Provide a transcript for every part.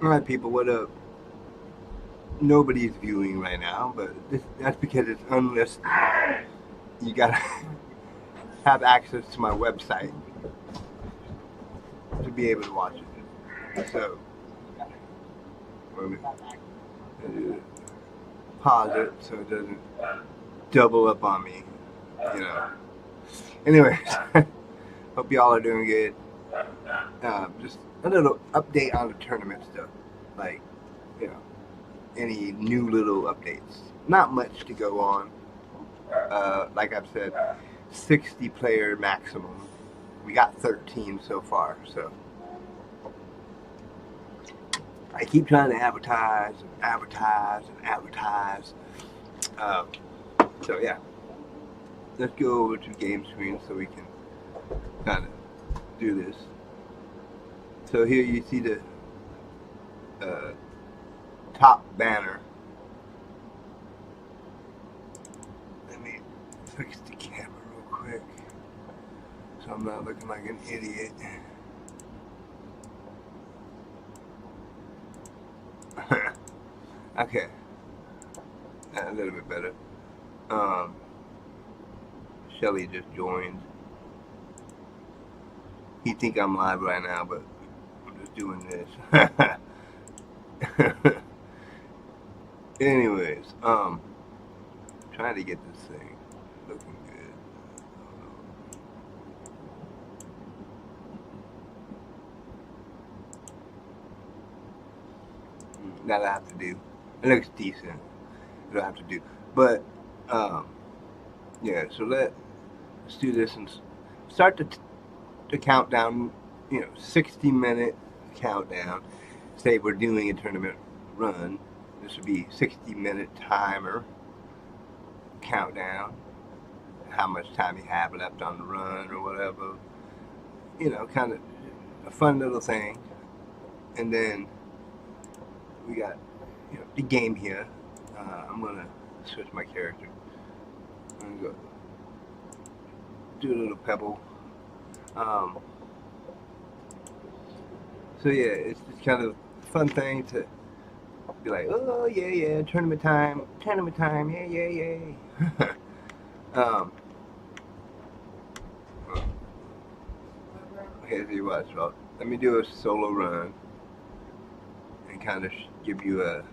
Alright people, what up? Nobody's viewing right now, but that's because it's unlisted. You gotta have access to my website to be able to watch it. So, let me pause it so it doesn't double up on me, you know. Anyways, hope y'all are doing good. Just a little update on the tournament stuff. Like, you know, any new little updates. Not much to go on. Like I've said, 60 player maximum. We got 13 so far, so I keep trying to advertise and advertise and advertise. Um, so yeah, let's go over to game screen so we can kind of do this. So here you see the top banner. Let me fix the camera real quick so I'm not looking like an idiot. Okay, a little bit better. Shelly just joined. He think I'm live right now, but I'm just doing this. Anyways, trying to get this thing looking good. That'll have to do. It looks decent. It'll have to do. But yeah. So let's do this and start the countdown. 60-minute countdown. Say we're doing a tournament run. This would be 60-minute timer countdown. How much time you have left on the run or whatever. Kind of a fun little thing. And then we got the game here. I'm gonna switch my character. I'm gonna go do a little pebble. So yeah, it's just kind of a fun thing to be like, oh yeah, tournament time, yeah. um, okay, so you watch. Well, let me do a solo run and kind of give you a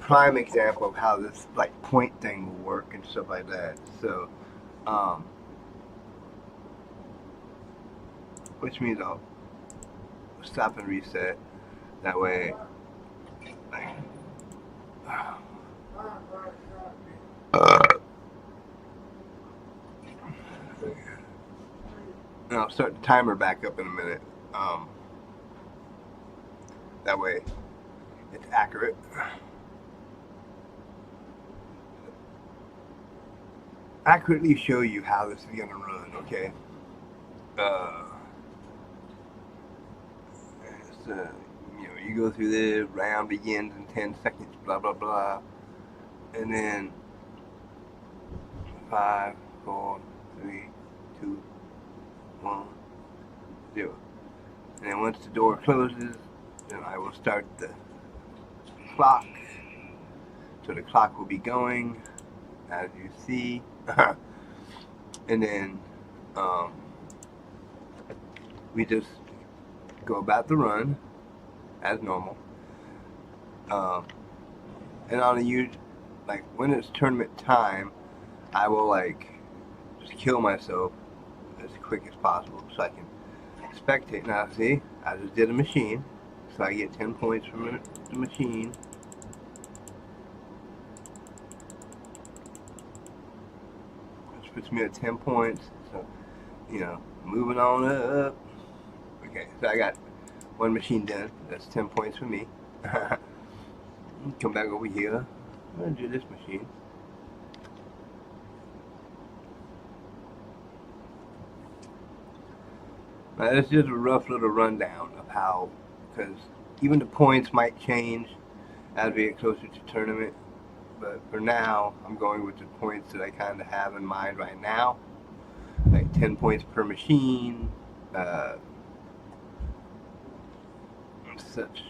prime example of how this like point thing will work and stuff like that. So, which means I'll stop and reset. That way, and I'll start the timer back up in a minute. That way, it's accurate. Accurately show you how this is gonna run. Okay. So, you go through the round begins in 10 seconds, blah blah blah, and then 5, 4, 3, 2, 1, 0. And then once the door closes, then I will start the clock. So the clock will be going, as you see, and then we just go about the run as normal. And on a huge, like when it's tournament time, I will just kill myself as quick as possible so I can spectate. Now see, I just did a machine, so I get 10 points from the machine. Which puts me at 10 points. So, moving on up. Okay, so I got one machine done. That's 10 points for me. Come back over here. I'm gonna do this machine. Now, that's just a rough little rundown of how, because even the points might change as we get closer to tournament. But for now, I'm going with the points that I kind of have in mind right now. Like 10 points per machine. such.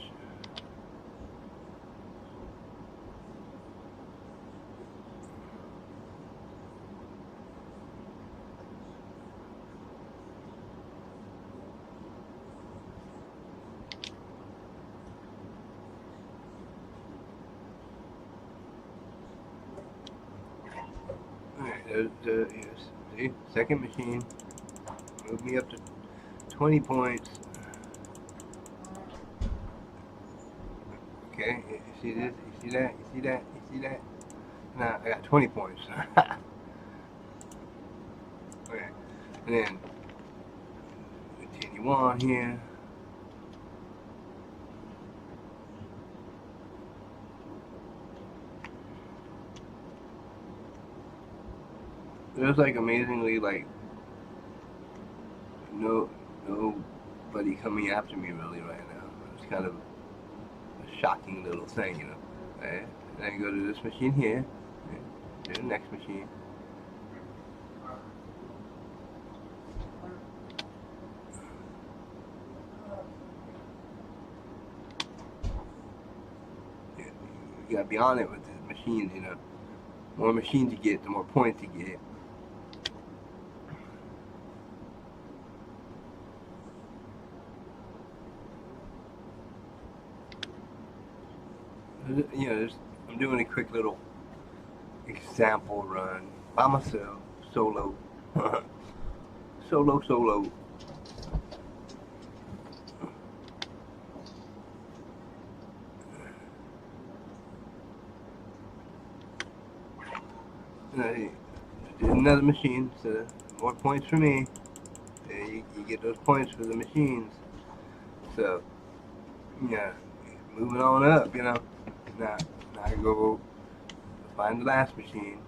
Alright, see, second machine. Move me up to 20 points. Okay, you see this? You see that? You see that? You see that? Now I got 20 points. Okay, and then continue on here. There's like amazingly like nobody coming after me really right now. It's kind of a shocking little thing, you know. Okay. And then go to this machine here. Okay. To the next machine. Yeah, you gotta be on it with the machines, you know. The more machines you get, the more points you get. You know, I'm doing a quick little example run by myself, solo, solo. Did another machine, so more points for me. You get those points for the machines. So, yeah, moving on up, you know. Now I go find the last machine.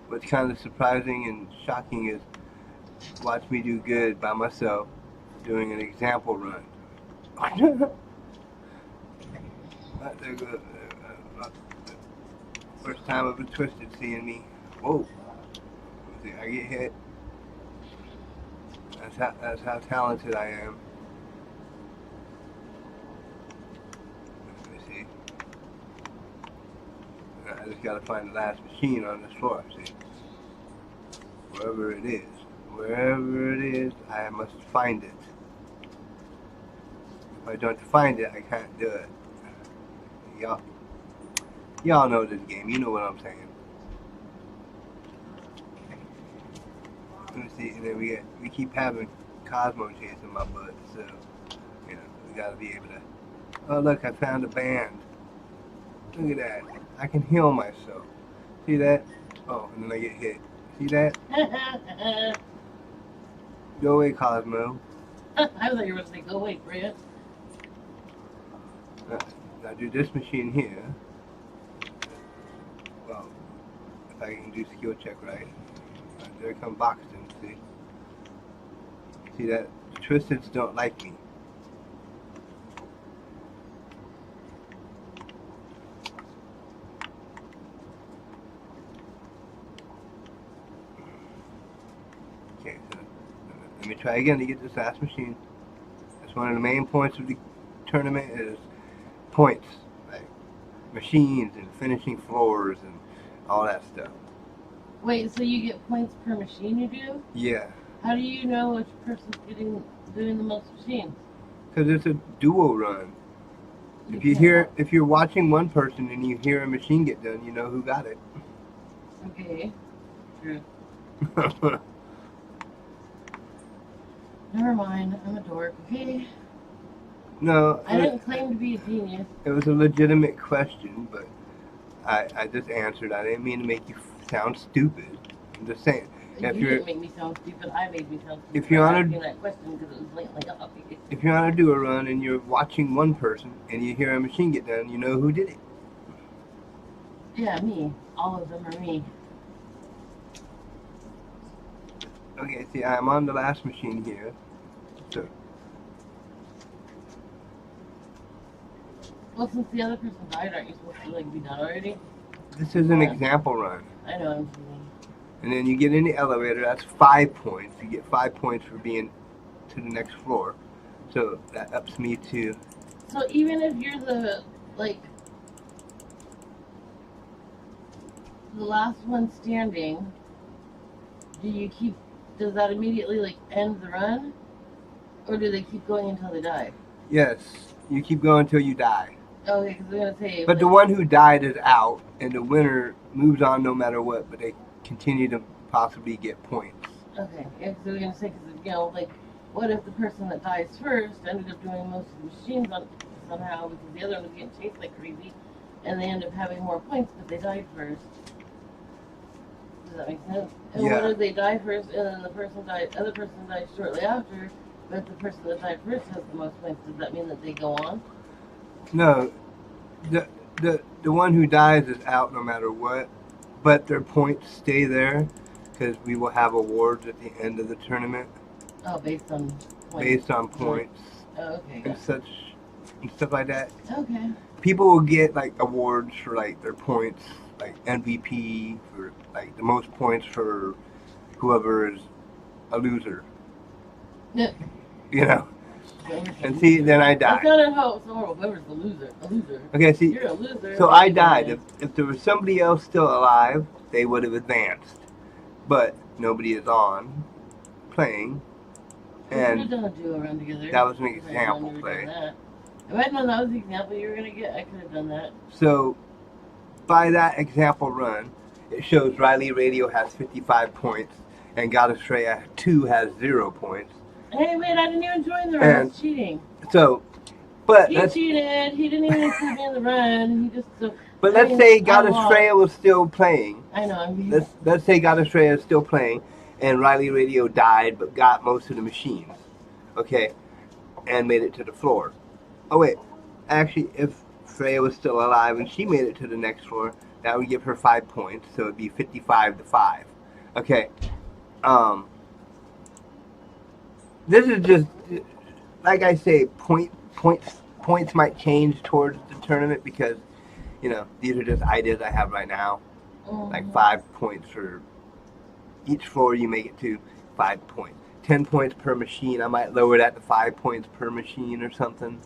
What's kind of surprising and shocking is watch me do good by myself doing an example run. First time I've been twisted seeing me. Whoa. See, I get hit. That's how talented I am. I just gotta find the last machine on this floor, see? Wherever it is, I must find it. If I don't find it, I can't do it. Y'all know this game, you know what I'm saying. Let me see, and then we keep having Cosmo chasing my butt, so, you know, we gotta be able to, oh look, I found a band. Look at that. I can heal myself. See that? Oh, and then I get hit. See that? Go away, Cosmo. I thought you were going to say, go away, Brent. Now do this machine here. Well, if I can do skill check right. There come Boxton, see? See that? Twisteds don't like me. Okay, so let me try again to get this last machine. That's one of the main points of the tournament is points, like machines and finishing floors and all that stuff. Wait, so you get points per machine you do? Yeah. How do you know which person's doing the most machines? Because it's a duo run. If you're watching one person and you hear a machine get done, you know who got it. Okay. True. Never mind, I'm a dork, okay? No. I didn't claim to be a genius. It was a legitimate question, but I just answered. I didn't mean to make you sound stupid. I'm just saying. You didn't make me sound stupid, I made me sound stupid. If you're on that question because it was blatantly obvious. If you're on a duo run and you're watching one person and you hear a machine get done, you know who did it. Yeah, me. All of them are me. Okay, see, I'm on the last machine here. So. Well, since the other person died, aren't you supposed to like be done already? This is an example run. I know. I'm kidding. And then you get in the elevator. That's 5 points. You get 5 points for being to the next floor. So that ups me to. So even if you're the last one standing, does that immediately end the run? Or do they keep going until they die? Yes, you keep going until you die. Okay, because I'm going to say... But the one who died is out, and the winner moves on no matter what, but they continue to possibly get points. Okay, yeah, because I was going to say, because, what if the person that dies first ended up doing most of the machines somehow, because the other one was getting chased like crazy, and they end up having more points, but they died first. Does that make sense? And Yeah. what if they die first, and then the other person dies shortly after, but the person that died first has the most points? Does that mean that they go on? No, the one who dies is out no matter what, but their points stay there because we will have awards at the end of the tournament. Oh, based on points. Based on points. Oh, okay. And stuff like that. Okay. People will get awards for their points, like MVP for the most points for whoever is a loser. Yeah. You know. And see, then I died. That's not how whoever's the loser. A loser. Okay, see. You're a loser. So I died. If there was somebody else still alive, they would have advanced. But nobody is on playing. And we could have done a duo run together. that was an example play. If I'd known that was the example you were going to get, I could have done that. So, by that example run, it shows Riley Radio has 55 points, and Goddess Freya 2 has 0 points. Hey, wait, I didn't even join the run. That's cheating. So, but he cheated. He didn't even include me in the run. He just. But let's say Goddess Freya was still playing. I know. Let's say Goddess Freya is still playing, and Riley Radio died, but got most of the machines. Okay, and made it to the floor. Oh wait, actually, if Freya was still alive and she made it to the next floor, that would give her 5 points, so it'd be 55-5. Okay. This is just, like I say, points might change towards the tournament because, these are just ideas I have right now. Like 5 points for each floor you make it to, 5 points. 10 points per machine. I might lower that to 5 points per machine or something.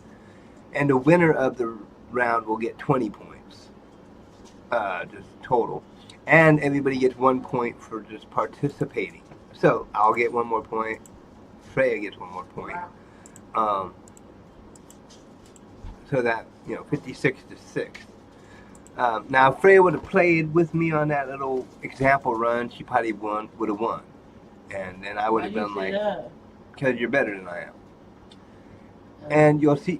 And the winner of the round will get 20 points, just total. And everybody gets 1 point for just participating. So I'll get 1 more point. Freya gets 1 more point. So that, 56-6. Now, if Freya would have played with me on that little example run, she probably would have won. And then I would have been like, because you're better than I am. And you see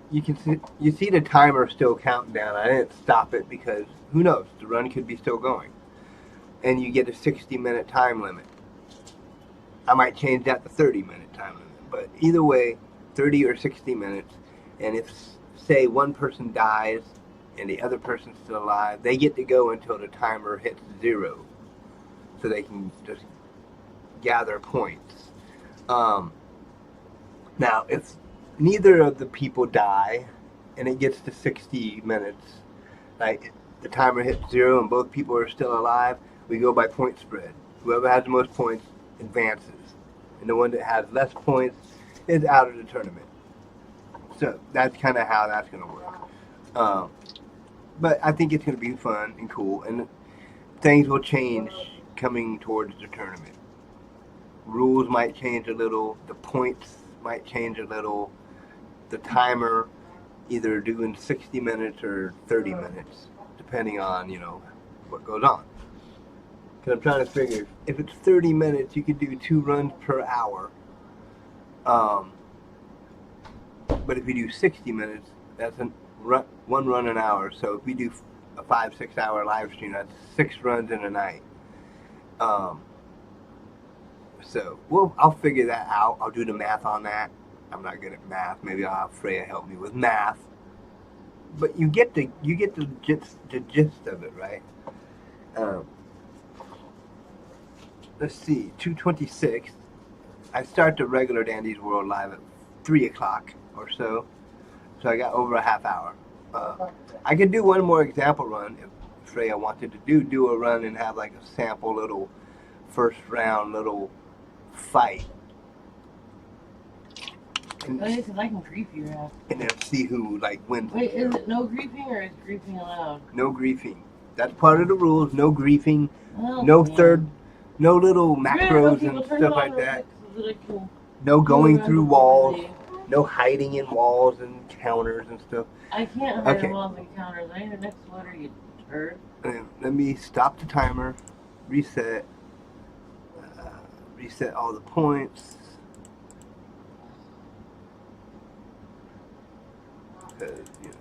the timer still counting down. I didn't stop it because who knows? The run could be still going. And you get a 60-minute time limit. I might change that to 30-minute time limit. But either way, 30 or 60 minutes. And if, say, one person dies and the other person's still alive, they get to go until the timer hits 0. So they can just gather points. Now, if neither of the people die and it gets to 60 minutes, like the timer hits 0 and both people are still alive, we go by point spread. Whoever has the most points advances. And the one that has less points is out of the tournament. So that's kind of how that's going to work. But I think it's going to be fun and cool. And things will change coming towards the tournament. Rules might change a little. The points might change a little. The timer either doing 60 minutes or 30 minutes, depending on, what goes on. Because I'm trying to figure, if it's 30 minutes, you could do 2 runs per hour. But if you do 60 minutes, that's 1 run an hour. So if we do a 5-6 hour live stream, that's 6 runs in a night. So I'll figure that out. I'll do the math on that. I'm not good at math. Maybe I'll have Freya help me with math. But you get the gist of it, right? Let's see, 2:26. I start the regular Dandy's World live at 3 o'clock or so. So I got over a half hour. I could do one more example run if Freya wanted to do a run and have like a sample little first round little fight. and, Oh, yeah, 'cause I can grief your ass. and then see who like wins. Wait, is it no griefing or is griefing allowed? No griefing. That's part of the rules. No griefing. Oh, No damn. third. No little macros Okay, and well, turn stuff it like on real that. quick so that I can No go going around through before walls. we leave. No hiding in walls and counters and stuff. I can't hide Okay. in walls and counters. I need the next water, you turd. And let me stop the timer. Reset. Reset all the points. Because, you know,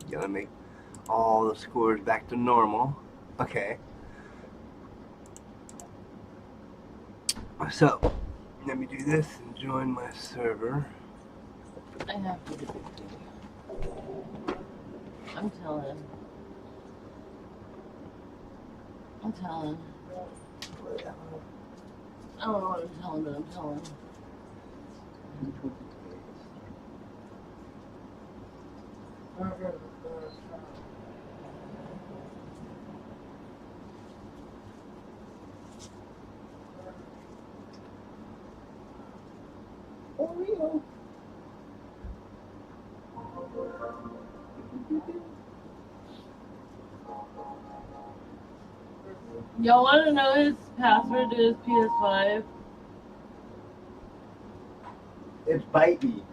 you gotta make all the scores back to normal. Okay. So, let me do this and join my server. I have to do it. I'm telling. I don't know what I'm telling, but I'm telling. Oreo. Y'all want to know his password to his PS5? It's Bite Me.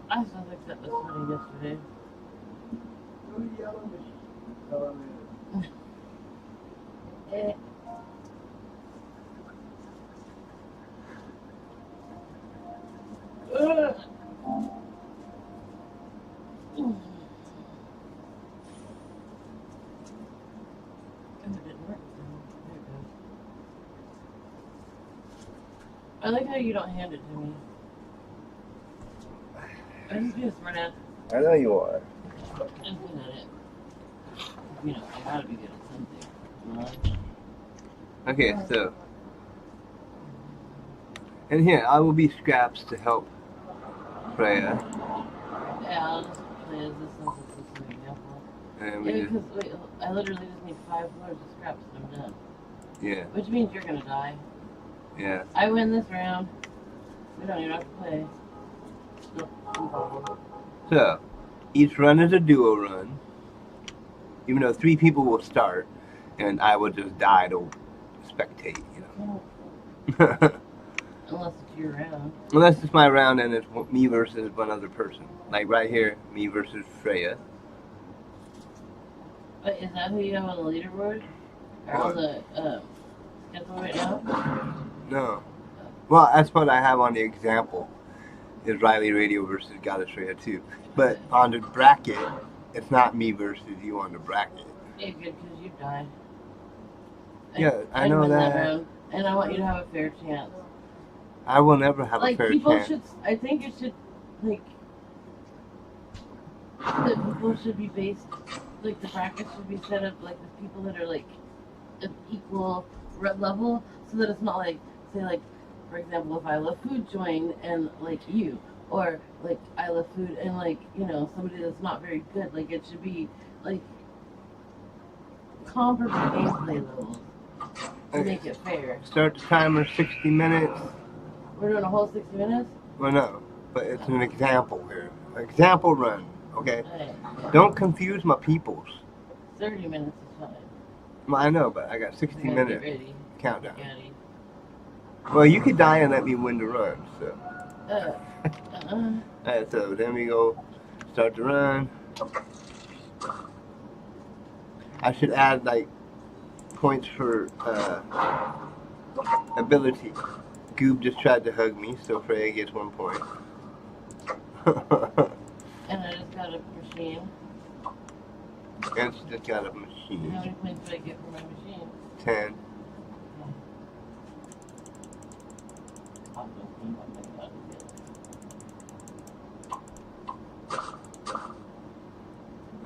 I still think that was funny yesterday. Eh. Ugh. It didn't work. There it goes. I like how you don't hand it to me. I just be a smart ass. I know you are. I'm good at it. You know, I gotta be good at something. Okay, so. And here, I will be scraps to help Freya. Yeah, I'll just play as this since it's an example. And Yeah, we because wait, I literally just need 5 floors of scraps and I'm done. yeah, Which means you're gonna die. yeah. I win this round. We don't even have to play. No problem. So, each run is a duo run. Even though 3 people will start, and I will just die to spectate, you know. Unless it's your round. Unless it's my round and it's me versus one other person. Like right here, me versus Freya. But is that who you have on the leaderboard? Or on the schedule right now? No. Well, that's what I have on the example. Is Riley Radio versus Goddess Freya too. But on the bracket, it's not me versus you on the bracket. Yeah, good, because you died. Yeah, I I'd know win that. round, and I want you to have a fair chance. I will never have Like, a fair people chance. should, I think it should, like, that people should be based, like, the brackets should be set up, like, with people that are, like, of equal level, so that it's not like, say, like, for example, if I Love Food joined and, like, you, or, like, I Love Food and, like, you know, somebody that's not very good, like, it should be, like, comparable gameplay levels to make it fair. Start the timer 60 minutes. We're doing a whole 60 minutes? Well, no, but it's an example here. Example run, okay? Alright, yeah. Don't confuse my peoples. 30 minutes is fine. Well, I know, but I got 60 We gotta get minutes ready. countdown. Gaddy. Well, you could die and let me win the run, so. Uh-uh. Alright, so then we go start the run. I should add, like, points for ability. Goob just tried to hug me, so Freya gets 1 point. And I just got a machine. And she just got a How machine. many points did I get for my machine? 10.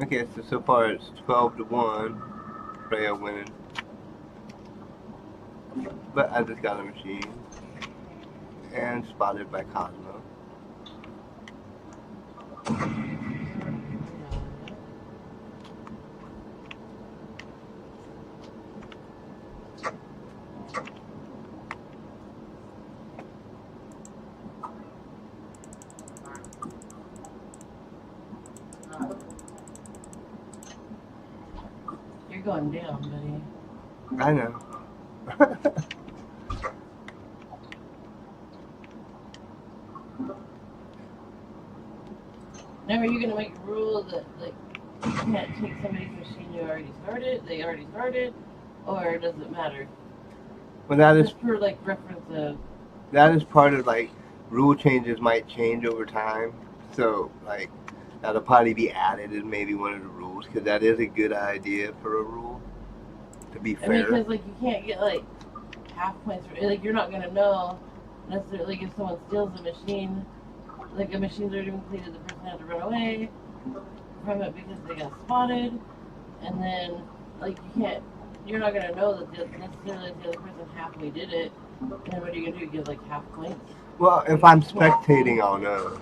Okay, so far it's 12-1. Freya winning. But I just got a machine. And spotted by Cosmo. going down, buddy. I know. Now, are you going to make a rule that, like, you can't take somebody's machine they already started, or does it matter? Well, that is Just for, like, reference of... that is part of, like, rule changes might change over time. So, like, that'll probably be added as maybe one of the rules, because that is a good idea for a rule, to be fair. I mean, because, like, you can't get, like, half points. Like, you're not going to know necessarily, like, if someone steals a machine, like, a machine's already been completed, the person had to run away from it because they got spotted, and then, like, you're not going to know that necessarily the other person halfway did it, and then what are you going to do, give, like, half points? Well, if I'm spectating, I'll know.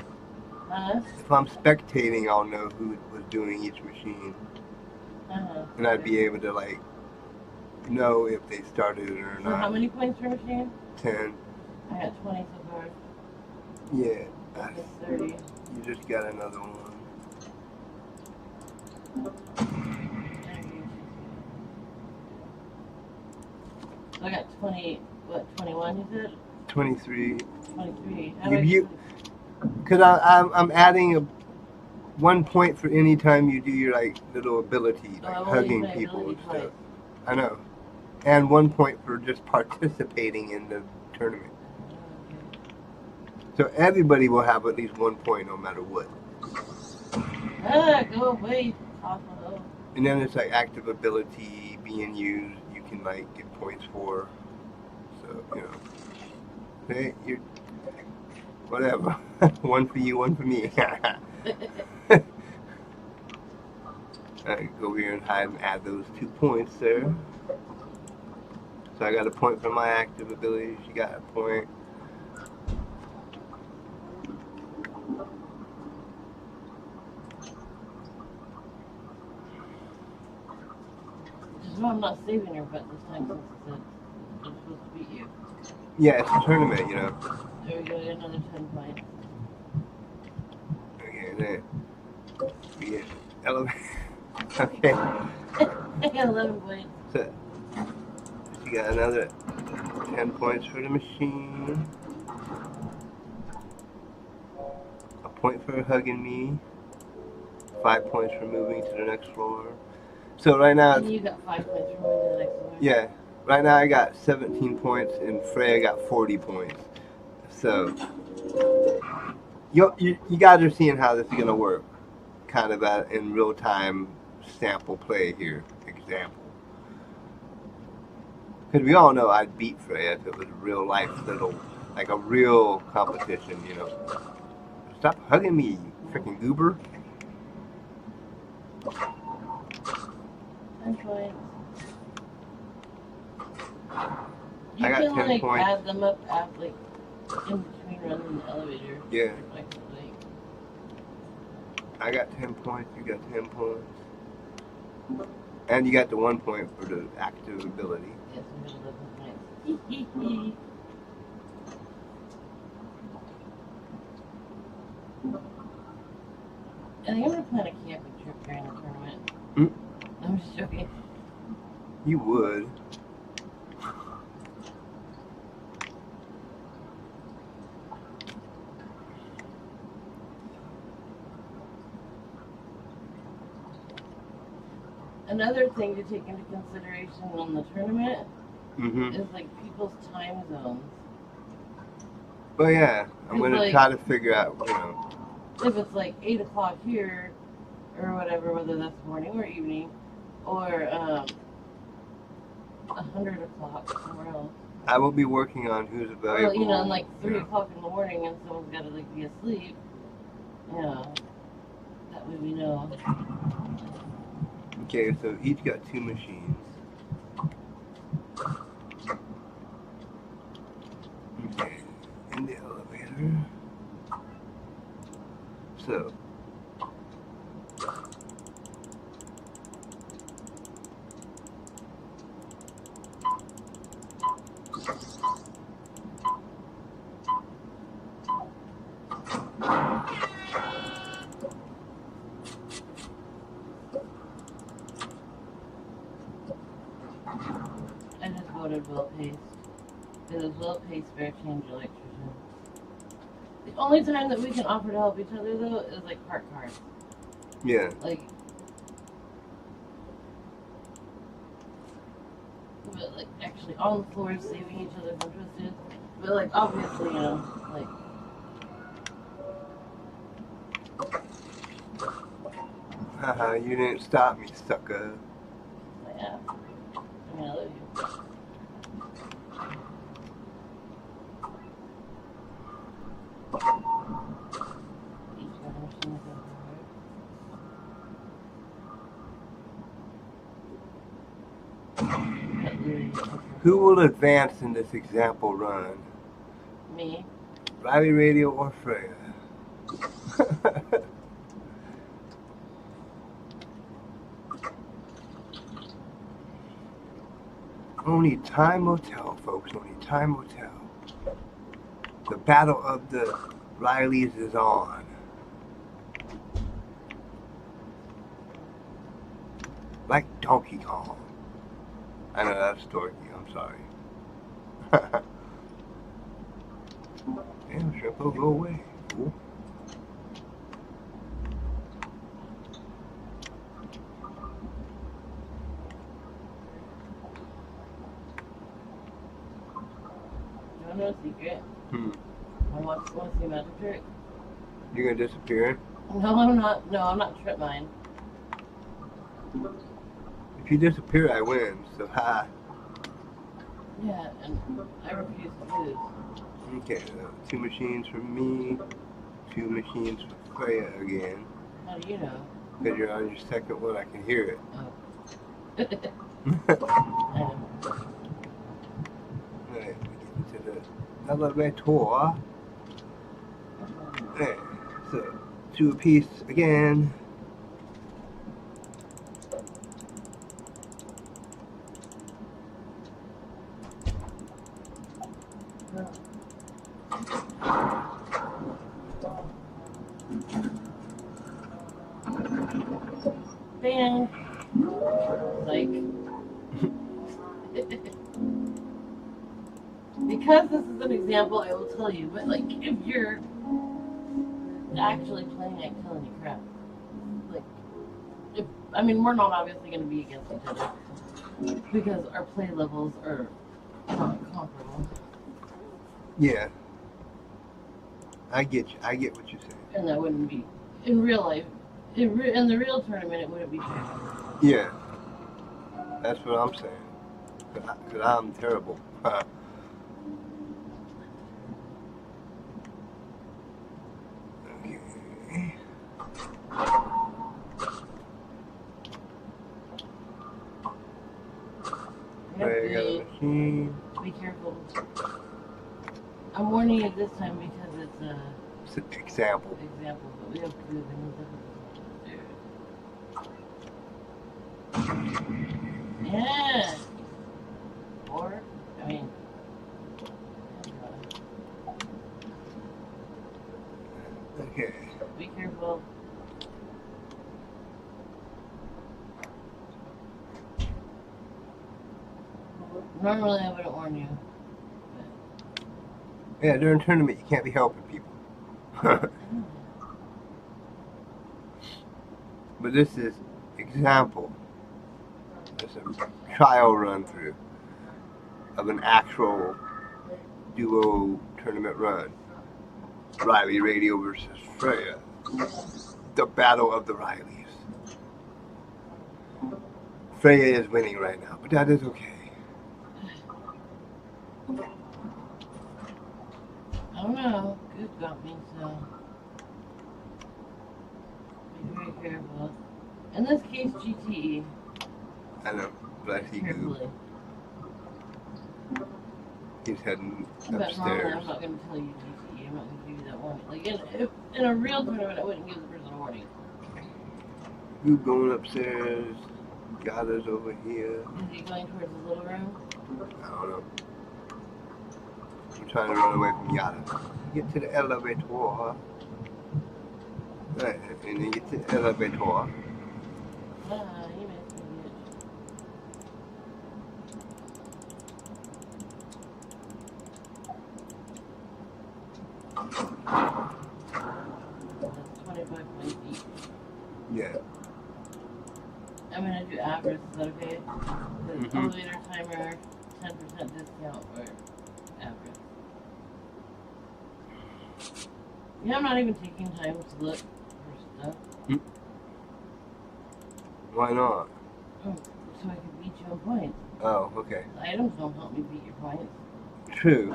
Huh? If I'm spectating, I'll know who was doing each machine. And I'd be able to, like, know if they started it or So not. how many points per machine? 10. I got 20 so far. Yeah. That's 30. You just got another one. So I got 20, what, 21 you said? 23. 23. Because I'm adding 1 point for any time you do your, like, little ability, like hugging people and stuff. I know. And 1 point for just participating in the tournament. So everybody will have at least 1 point no matter what. Go away. Awful. And then it's like active ability being used, you can, like, get points for. So, you know. Hey, you're whatever. One for you, one for me. I go here and hide and add those 2 points there. So I got a point for my active ability. She got a point. Just know I'm not saving your butt this time since I'm supposed to beat you. Yeah, it's a tournament, you know. There we go, get another 10 points. Okay, then we get 11. Okay. I got 11 points. So you got another 10 points for the machine. A point for hugging me. 5 points for moving to the next floor. So right now, And you got 5 points for moving to the next floor. yeah. Right now I got 17 points and Freya got 40 points. So you guys are seeing how this is gonna work, kind of in real time sample play here, example. Because we all know I'd beat Freya if it was real life, like a real competition, you know. Stop hugging me, you freaking goober. 10 points. I got 10 like, points. Add them up like, in between runs in the elevator. Yeah. Like, I got 10 points, you got 10 points. And you got the 1 point for the active ability. Yes, I got 11 points. I think I'm gonna plan a camping trip during the tournament. I'm just joking. You would. Another thing to take into consideration on the tournament Mm-hmm. is like people's time zones. Well, yeah, I'm gonna like, try to figure out, you know. If it's like 8 o'clock here, or whatever, whether that's morning or evening, or 100 o'clock somewhere else. I will be working on who's available. Well, you know, and like 3 o'clock in the morning, and someone's got to like be asleep. Yeah, that way we know. Okay, so each got 2 machines. Okay, in the elevator. So. well paced. It was well paced, fair change electrician. The only time that we can offer to help each other though is like park cars. Yeah. Like, but like actually on the floor saving each other from twisted. But like obviously, you know, like. Haha, you didn't stop me, sucker. Yeah. I mean, I love you. Who will advance in this example run? Me. Riley Radio or Freya? Only time will tell, folks. Only time will tell. The battle of the Rileys is on. Like Donkey Kong. I know that's dorky, I'm sorry. Damn, Shrimpo, go away. Cool. You wanna know a secret? Want to see a magic trick? You're gonna disappear? No, I'm not. No, I'm not trip mine. If you disappear, I win. So, ha. Yeah, and I refuse to lose. Okay, 2 machines for me, 2 machines for Freya again. How do you know? Because you're on your second one, I can hear it. Oh. Alright, we get into the elevator. There, so 2 apiece again. Bam. Like. Because this is an example, I will tell you, but like, if you're actually playing at killing your crap, like, if, I mean, we're not obviously going to be against each other because our play levels are not comparable. Yeah. I get you. I get what you're saying. And that wouldn't be, in real life, in the real tournament, it wouldn't be fair. Yeah. That's what I'm saying. Because I'm terrible. Be careful. I'm warning you this time because it's an example. But we have to do things. Yeah. Or, I mean. Okay. Be careful. Normally I wouldn't warn you. Yeah, during tournament you can't be helping people. But this is example. It's a trial run through of an actual duo tournament run. Riley Radio versus Freya. The battle of the Rileys. Freya is winning right now, but that is okay. I don't know. Goose got me, so be very careful. In this case, GTE. I know, but I see Goose. He's heading upstairs. I'm not going to tell you GTE. I'm not going to give you that warning. Like in a real tournament, I wouldn't give the person a warning. Goose going upstairs. Gada's over here. Is he going towards the little room? I don't know. I'm trying to run away from Yada. Get to the elevator. Right, and then get to the elevator. You missed me, bitch. 25 points each. Yeah. I'm gonna do average, is that okay? The Mhm. elevator timer, 10% discount, or average. Yeah, I'm not even taking time to look for stuff. Why not? So I can beat you on points. Oh, okay. The items don't help me beat your points. True.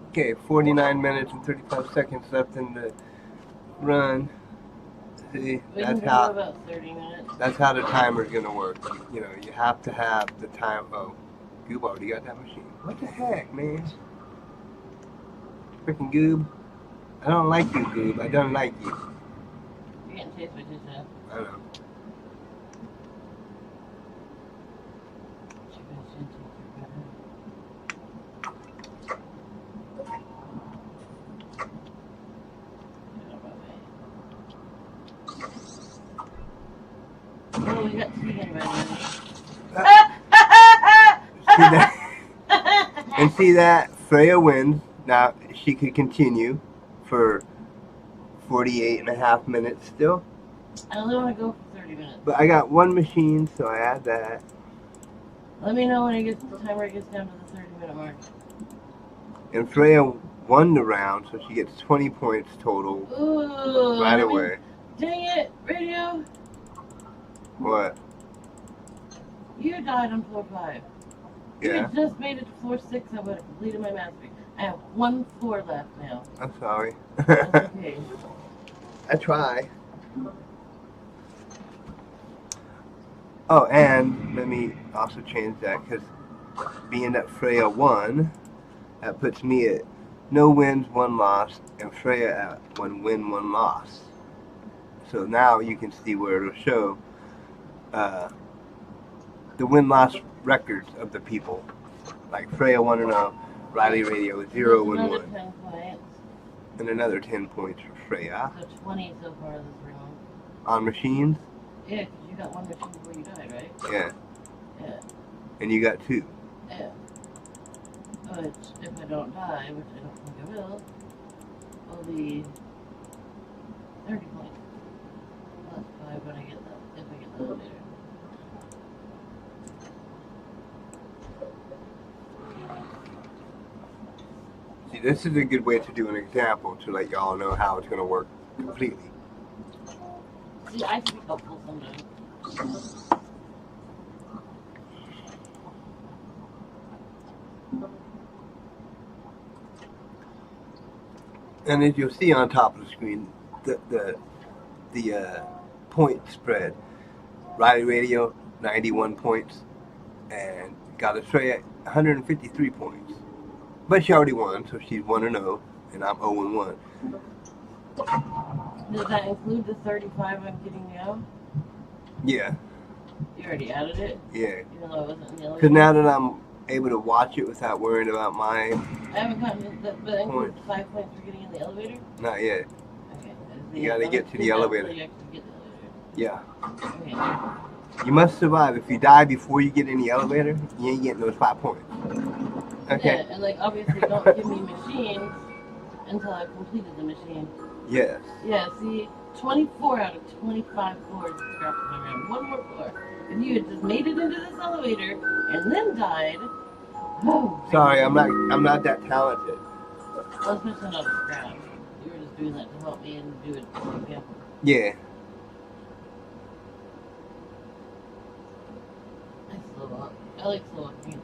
Okay, 49 minutes and 35 seconds left in the run. See, We can go about 30 minutes. that's how the timer's gonna work. You know, you have to have the time. Oh, Goob already got that machine. What the heck, man? Freaking Goob. I don't like you, Goob. I don't like you. You're getting chased by yourself. I know. Oh, we got Tegan ready. See that? And see that? Freya wins. Now, she could continue for 48 and a half minutes still. I only want to go for 30 minutes. But I got one machine, so I add that. Let me know when the timer gets down to the 30-minute mark. And Freya won the round, so she gets 20 points total. Ooh, right away. Dang it, radio. What? You died on floor 5. Yeah. You had just made it to floor 6, I would have completed my mastery. I have one floor left now. I'm sorry. That's okay. I try. Oh, and let me also change that, because being that Freya won, that puts me at no wins, 1 loss, and Freya at 1 win, 1 loss. So now you can see where it'll show the win-loss records of the people. Like Freya 1-0, Riley Radio 0-1, Another 10 points. and another 10 points for Freya. So 20 so far this round. On machines? Yeah, because you got one machine before you died, right? Yeah. Yeah. And you got 2. Yeah. Which, if I don't die, which I don't think I will be 30 points. Plus 5 when I get the, if I get the elevator. See, this is a good way to do an example to let y'all know how it's going to work completely. See, I can be helpful sometimes. And as you'll see on top of the screen, the point spread. Riley Radio, 91 points, and got Australia 153 points. But she already won, so she's 1-0, and I'm 0-1. Does that include the 35 I'm getting now? Yeah. You already added it? Yeah. Even though I wasn't in the elevator? Because now that I'm able to watch it without worrying about my... I haven't gotten the, but includes 5 points for getting in the elevator? Not yet. Okay. You gotta get to the elevator. You actually get the elevator. Yeah. Okay. You must survive. If you die before you get in the elevator, you ain't getting those 5 points. Okay? Yeah, and like obviously don't give me machines until I've completed the machine. Yes. Yeah, see, 24 out of 25 floors is scrapped in my round. One more floor. If you had just made it into this elevator and then died, oh. Sorry, I'm not that talented. Well, especially not a scrap. You were just doing that to help me and do it for example. Yeah. I slow walk. I like slow walking.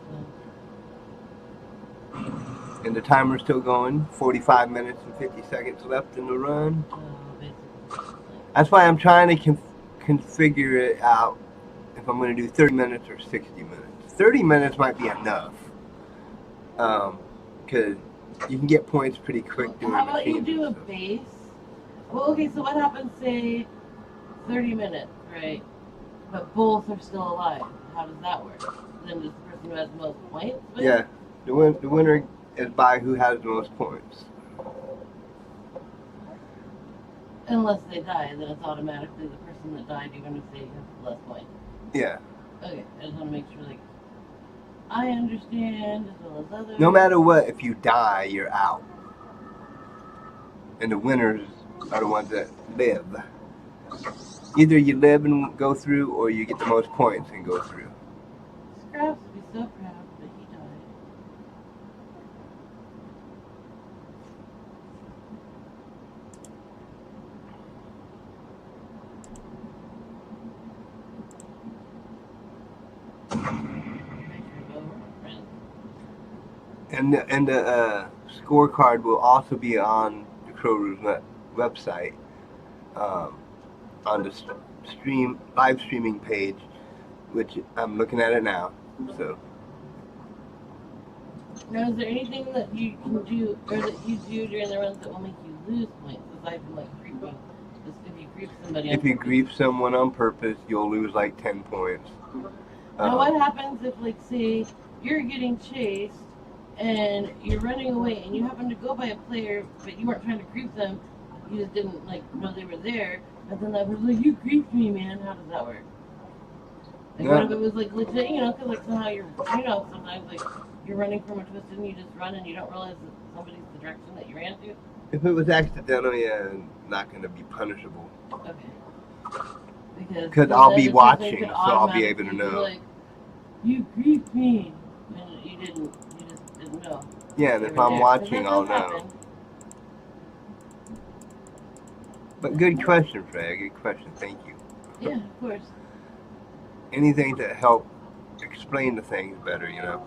And the timer's still going. 45 minutes and 50 seconds left in the run. Basically. That's why I'm trying to configure it out if I'm going to do 30 minutes or 60 minutes. 30 minutes might be enough. Because you can get points pretty quick doing How about you machines do a and stuff. base? Well, okay, so what happens, say, 30 minutes, right? But both are still alive. How does that work? Then does the person who has the most points win? Yeah. The winner is by who has the most points. Unless they die, then it's automatically the person that died, even if they have less points. Yeah. Okay, I just want to make sure, like, I understand as well as others. No matter what, if you die, you're out. And the winners are the ones that live. Either you live and go through, or you get the most points and go through. Scraps would be so proud that he died. And the scorecard will also be on the Crow's website, on the live streaming page, which I'm looking at it now. So. Now, is there anything that you can do, or that you do during the runs that will make you lose points, aside from like creeping? Just if you creep somebody. If you grief someone on purpose, you'll lose like 10 points. Now, what happens if, like, say, you're getting chased and you're running away and you happen to go by a player, but you weren't trying to creep them, you just didn't, like, know they were there, but then that was like, you creeped me, man. How does that work? Like, what if it was, like, legit, you know, because, like, somehow you're, you know, sometimes, like, you're running from a twist and you just run and you don't realize that somebody's the direction that you ran to? If it was accidental, yeah, not going to be punishable. Okay. Because I'll be watching, so I'll be able to know. Like, you creeped me. And you just didn't know. Yeah, and if I'm watching, I'll know. But good question, Fred. Good question. Thank you. Yeah, of course. Anything to help explain the things better, you know.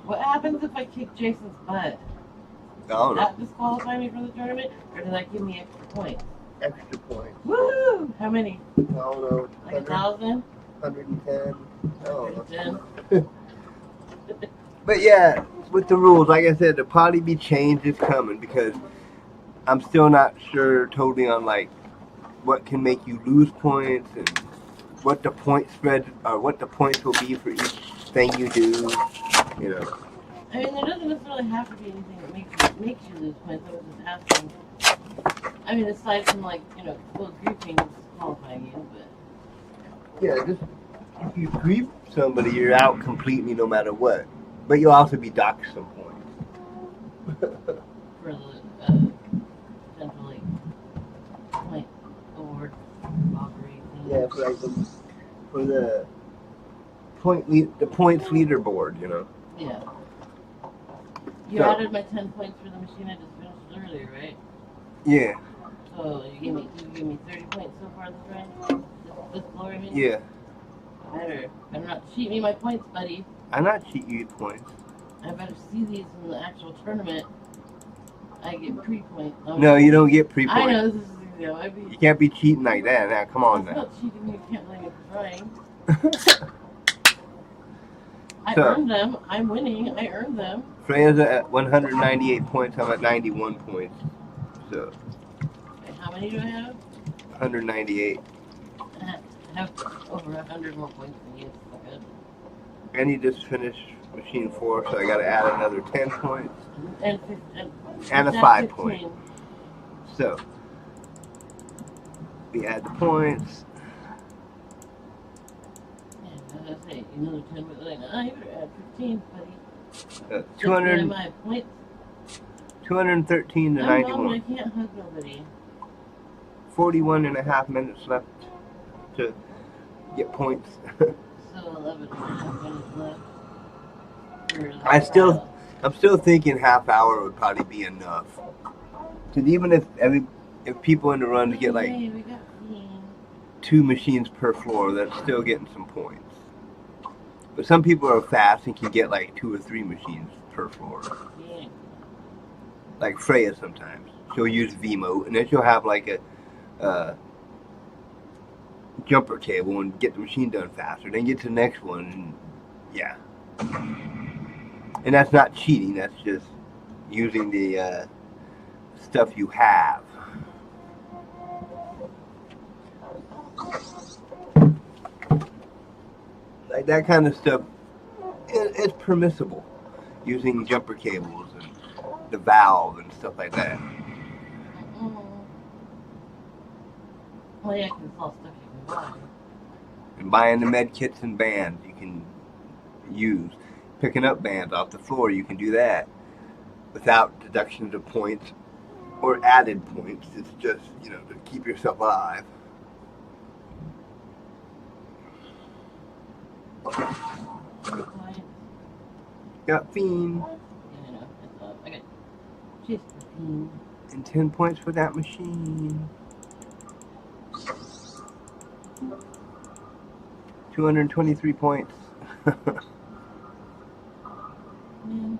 What happens if I kick Jason's butt? Does that disqualify me from the tournament, or does that give me extra points? Extra points. Woo! How many? I don't know. Like 1,000? 110. I don't know. 110. But yeah, with the rules, like I said, there'll probably be changes coming because I'm still not sure totally on like what can make you lose points and what the point spread or what the points will be for each thing you do. You know. I mean, there doesn't necessarily have to be anything that makes you lose points. I was just asking. I mean, aside from like, you know, well, griefing is disqualifying you, but yeah, just if you grief somebody, you're out completely no matter what. But you'll also be docked some points. For the potential like point award robbery thing. Yeah, for the points leaderboard, you know. Yeah. You added my 10 points for the machine I just finished earlier, right? Yeah. So you gave me 30 points so far this round? This glory, I mean? Yeah. Better not cheat me my points, buddy. I'm not cheating you points. I better see these in the actual tournament. I get pre-points. No, you don't get pre-points. I know, this is, you know, you can't be cheating like that. Now, come on now. now. It's not cheating, you can't blame me for trying. I earned them. I'm winning. I earned them. Freya's at 198 points. I'm at 91 points. So. Okay, how many do I have? 198. I have over 100 more points than you. Okay. And you just finished machine 4, so I got to add another 10 points. And a 5 point. So. We add the points. Yeah, I say another 10, but like, you better add 15, buddy. 200. 213 to 91. I can't hug nobody. 41 and a half minutes left to get points. So 11 and a half minutes left. I'm still thinking half hour would probably be enough. Because even if people in the run get like 2 machines per floor, that's still getting some points. But some people are fast and can get like 2 or 3 machines per floor. Yeah. Like Freya sometimes. She'll use V-mode and then she'll have like a jumper cable and get the machine done faster. Then get to the next one and yeah. And that's not cheating, that's just using the stuff you have. Like that kind of stuff, it's permissible. Using jumper cables and the valve and stuff like that. Well, yeah, because it's all stuff you can buy. And buying the med kits and bands you can use. Picking up bands off the floor, you can do that without deductions of points or added points. It's just, you know, to keep yourself alive. Got fiend. Yeah, I know. I got chased for fiend. And 10 points for that machine. 223 points. Man,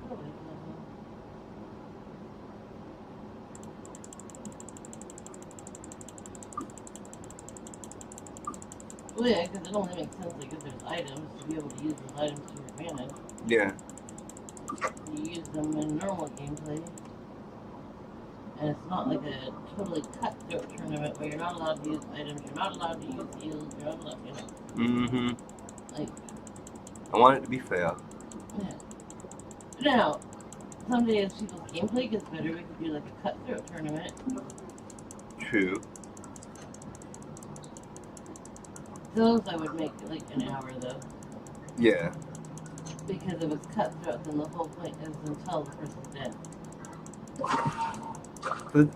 well, yeah, because it only makes sense like if there's items to be able to use those items to your advantage. Yeah. You use them in normal gameplay. And it's not like a totally cutthroat tournament where you're not allowed to use items, you're not allowed to use heals, you're not allowed, you know. Mm-hmm. Like, I want it to be fair. yeah. Now, someday as people's gameplay gets better, we could do like a cutthroat tournament. True. Those I would make like an hour though. Yeah. Because if it's cutthroat, then the whole point is until the person's dead.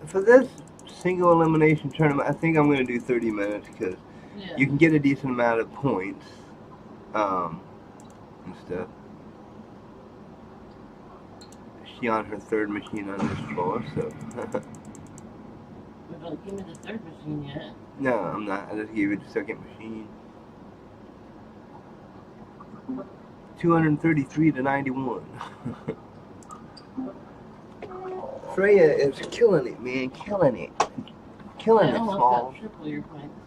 For this single elimination tournament, I think I'm going to do 30 minutes because Yeah. you can get a decent amount of points and stuff. She on her third machine on this floor, so. But don't give me the third machine yet. No, I'm not. I just gave you the second machine. 233 to 91. Freya is killing it, man. Killing it. Killing I it, almost Smalls. got triple your points.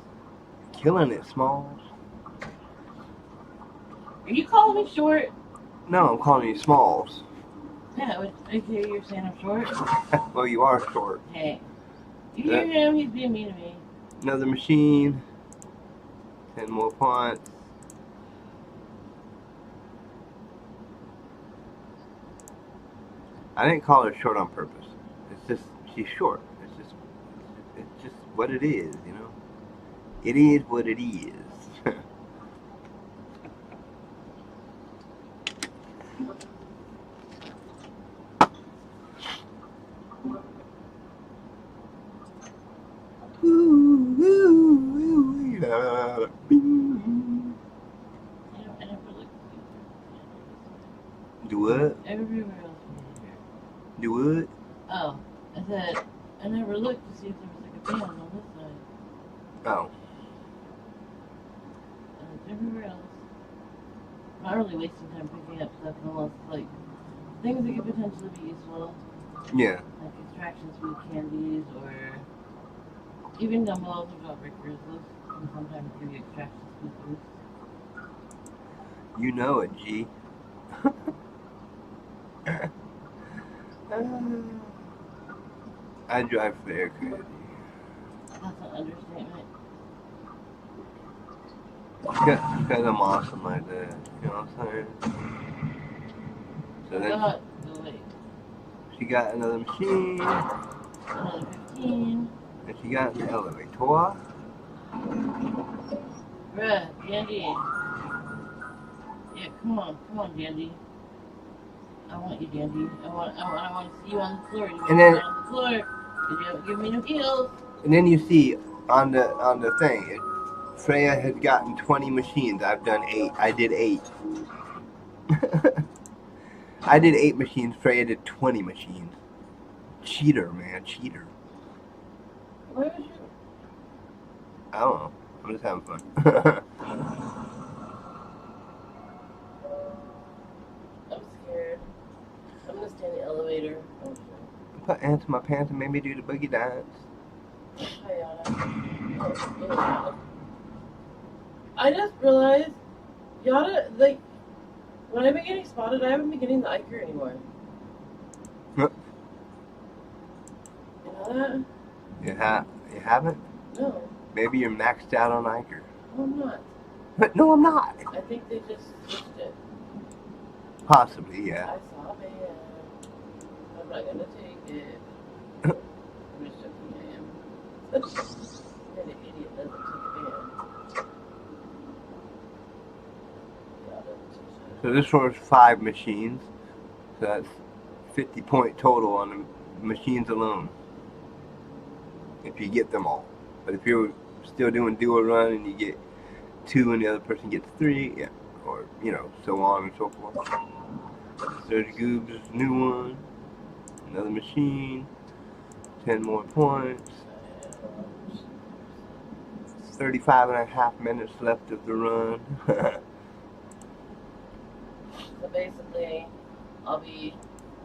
Killing it, Smalls. Are you calling me short? No, I'm calling you Smalls. Yeah, I hear you're saying I'm short. Well, you are short. Hey. You hear him? He's being mean to me. Another machine. 10 more points. I didn't call her short on purpose. It's just she's short. It's just what it is, you know. It is what it is. I never looked. Do what? Everywhere else was here. Do what? Oh, I said I never looked to see if there was like a band on this side. Oh. And everywhere else. Not really wasting time picking up stuff unless like things that could potentially be useful. Yeah. Like extraction speed candies or even gumballs or jawbreakers. Those can sometimes give you extraction speed boosts. You know it, G. I drive fair crazy. That's an understatement. Because I'm awesome like that. You know what I'm saying? So then God, go away. she got another machine. Another 15. And she got an elevator. Bruh, Dandy. Yeah, come on, Dandy. I want you, Dandy. I want to see you on the floor. You And then- on the floor. You don't give me no heals. And then you see on the thing, Freya has gotten 20 machines. I've done 8. I did 8. I did 8 machines. Freya did 20 machines. Cheater, man, cheater. Where was you? I don't know. I'm just having fun. I'm scared. I'm gonna stay in the elevator. Put ants in my pants and made me do the boogie dance. Hi, Yada. I just realized, Yada, like, when I've been getting spotted, I haven't been getting the Iker anymore. Yep. You know that? You haven't? No. Maybe you're maxed out on Iker. No, I'm not. But no, I'm not. I think they just switched it. Possibly, yeah. I saw it. I'm not gonna take it. I'm just joking, I am. That idiot doesn't take a ban. So this one's 5 machines. So that's 50-point total on the machines alone. If you get them all. But if you're still doing dual run and you get 2 and the other person gets 3, yeah. Or, you know, so on and so forth. There's Goob's new one. Another machine. 10 more points. 35.5 minutes left of the run. So basically, I'll be,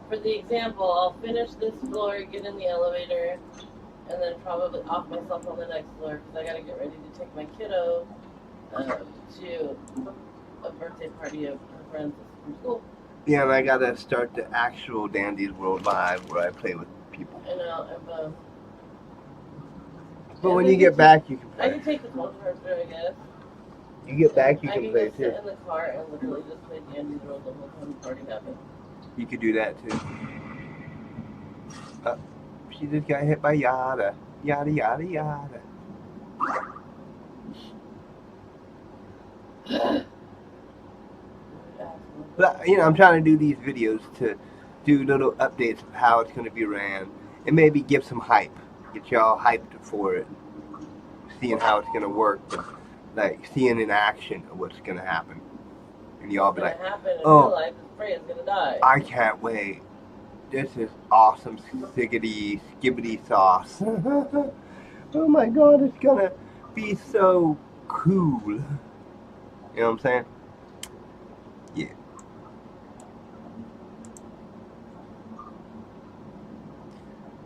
for the example, I'll finish this floor, get in the elevator, and then probably off myself on the next floor because I gotta get ready to take my kiddo to a birthday party of her friends from school. Yeah, and I gotta start the actual Dandy's World Live where I play with people. And But when you get back, you can I play. can take the phone for her, I guess. You get back, you I can can play just too. sit in the car and literally just play Dandy's World the whole time the party happens. You could do that too. She just got hit by Yada. Yada, yada, yada. But, you know, I'm trying to do these videos to do little updates of how it's going to be ran. And maybe give some hype. Get y'all hyped for it. Seeing how it's going to work. Like, seeing in action what's going to happen. And y'all be like, oh, real life, Freya's gonna die. I can't wait. This is awesome skibbity sauce. Oh my god, it's gonna be so cool. You know what I'm saying? Yeah.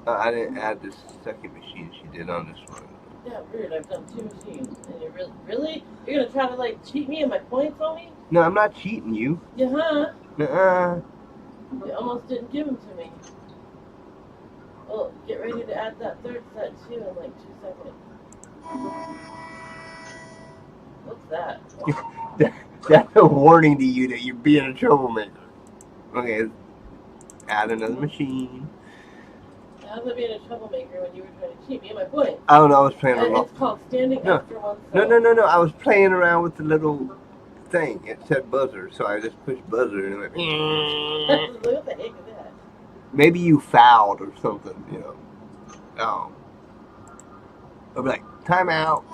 I didn't add this second machine she did on this one. Yeah, weird. I've done 2 machines. And you're really? You're gonna try to, like, cheat me and my points on me? No, I'm not cheating you. Yeah, huh? Nuh-uh. You almost didn't give them to me. Well, get ready to add that third set, too, in, like, 2 seconds. What's that? That's a warning to you that you're being a troublemaker. Okay, add another machine. How's it being a troublemaker when you were trying to cheat me and my points? I don't know, I was playing around. It's called standing after oneself. No. I was playing around with the little thing. It said buzzer, so I just pushed buzzer and it went. What the heck is that? Maybe you fouled or something, you know. Oh. I'll be like, time out.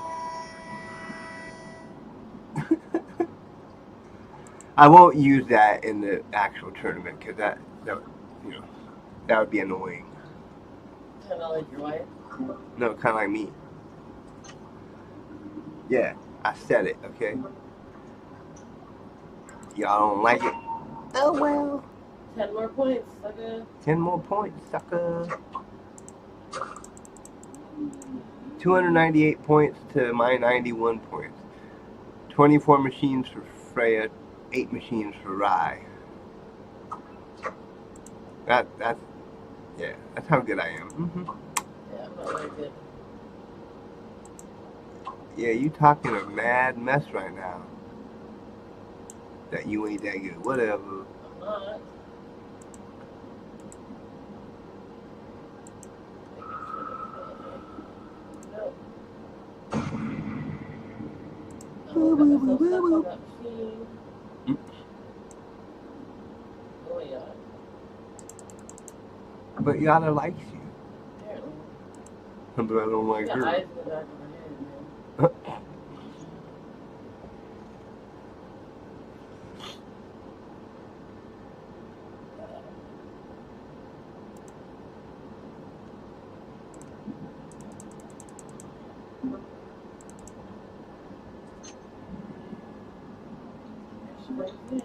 I won't use that in the actual tournament because that would be annoying. Kind of like your wife? No, kind of like me. Yeah, I said it, okay? Y'all don't like it? Oh well. 10 more points, sucker. 10 more points, sucker. 298 points to my 91 points. 24 machines for Freya, 8 machines for Rye. That's how good I am. Mm-hmm. Yeah, I'm not very good. Yeah, you talking a mad mess right now. That you ain't that good. Whatever. I'm not. No. Oh, I got myself stuck on that machine. Oh, yeah. But Yada likes you. Apparently. But I don't like She's got her. eyes in the back of her head, man. She breaks in.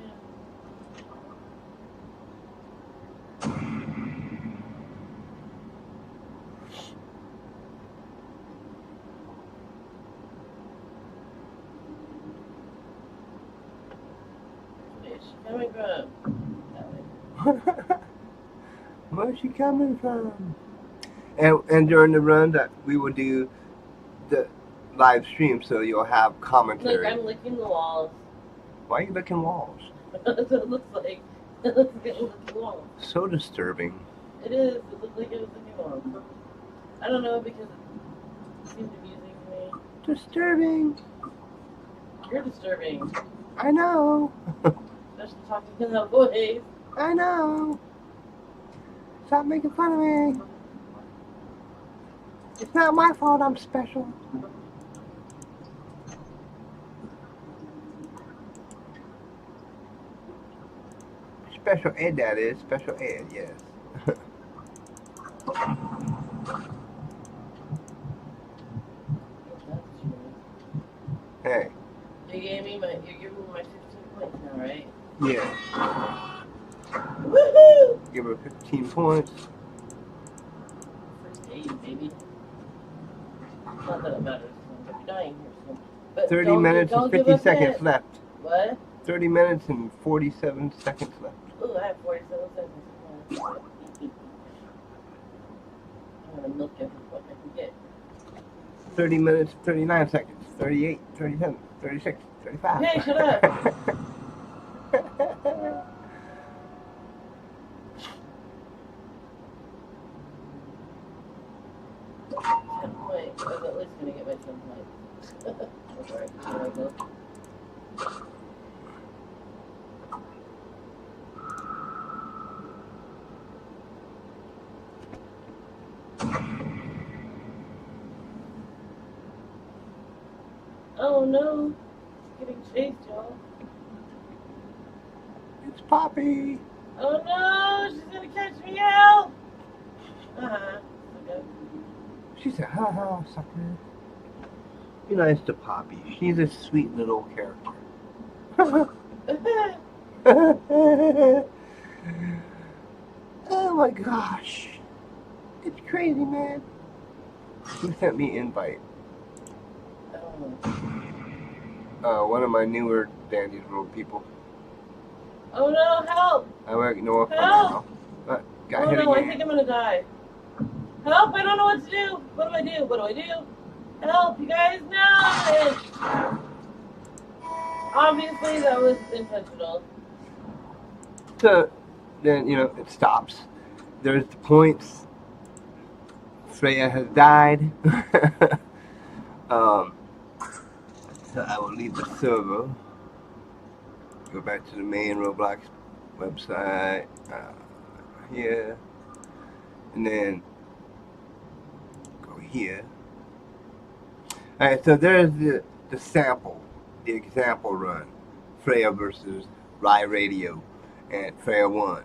Where's she coming from? Where's she coming from? And during the run that we will do the live stream, so you'll have commentary. Look, I'm licking the walls. Why are you licking walls? That's what it looks like. It looks like it licking walls. So disturbing. It is. It looks like it was licking walls. I don't know because it seemed amusing to me. Disturbing. You're disturbing. I know. Especially talking to that voice. I know. Stop making fun of me. It's not my fault I'm special. Special ed, that is. Special ed, yes. That's true. Hey. You're giving me my 15 points now, right? Yeah. Woohoo! Give her 15 points. First aid, baby. Not that it matters. I'm gonna be dying here soon. But 30 minutes and 50 seconds left. What? 30 minutes and 47 seconds left. Ooh, I have 47 seconds. I'm gonna milk every point I can get. 30 minutes, 39 seconds, 38, 37, 36, 35. Hey, shut up! 10 points. I was at least gonna get my 10 points. Alright, here I go. Oh no! Getting chased, y'all. It's Poppy. Oh no! She's gonna catch me out! Okay. She said, ha ha, sucker. Be nice to Poppy. She's a sweet little character. Oh my gosh. It's crazy, man. Who sent me invite? One of my newer Dandy's Road people. Oh no, help! I won't know if Help! got Oh hit no, I again. think I'm gonna die. Help! I don't know what to do! What do I do? What do I do? Help, you guys! No! Obviously, that was intentional. So, then, it stops. There's the points. Freya has died. So I will leave the server. Go back to the main Roblox website. Here. And then go here. Alright, so there's the sample. The example run. Freya versus Rye Radio. And Freya won.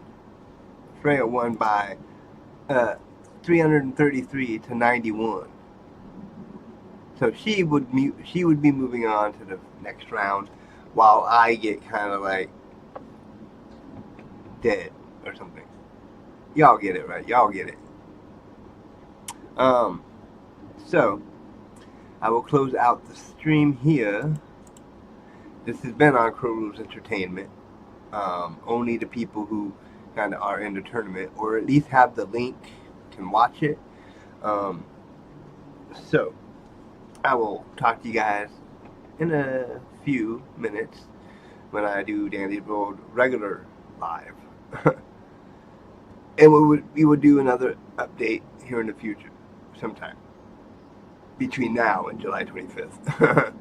Freya won by 333 to 91. So she would be moving on to the next round, while I get kind of like dead or something. Y'all get it, right? Y'all get it. So I will close out the stream here. This has been on Crow Rules Entertainment. Only the people who kind of are in the tournament, or at least have the link, can watch it. So I will talk to you guys in a few minutes when I do Dandy's Road regular live. And we would do another update here in the future sometime between now and July 25th.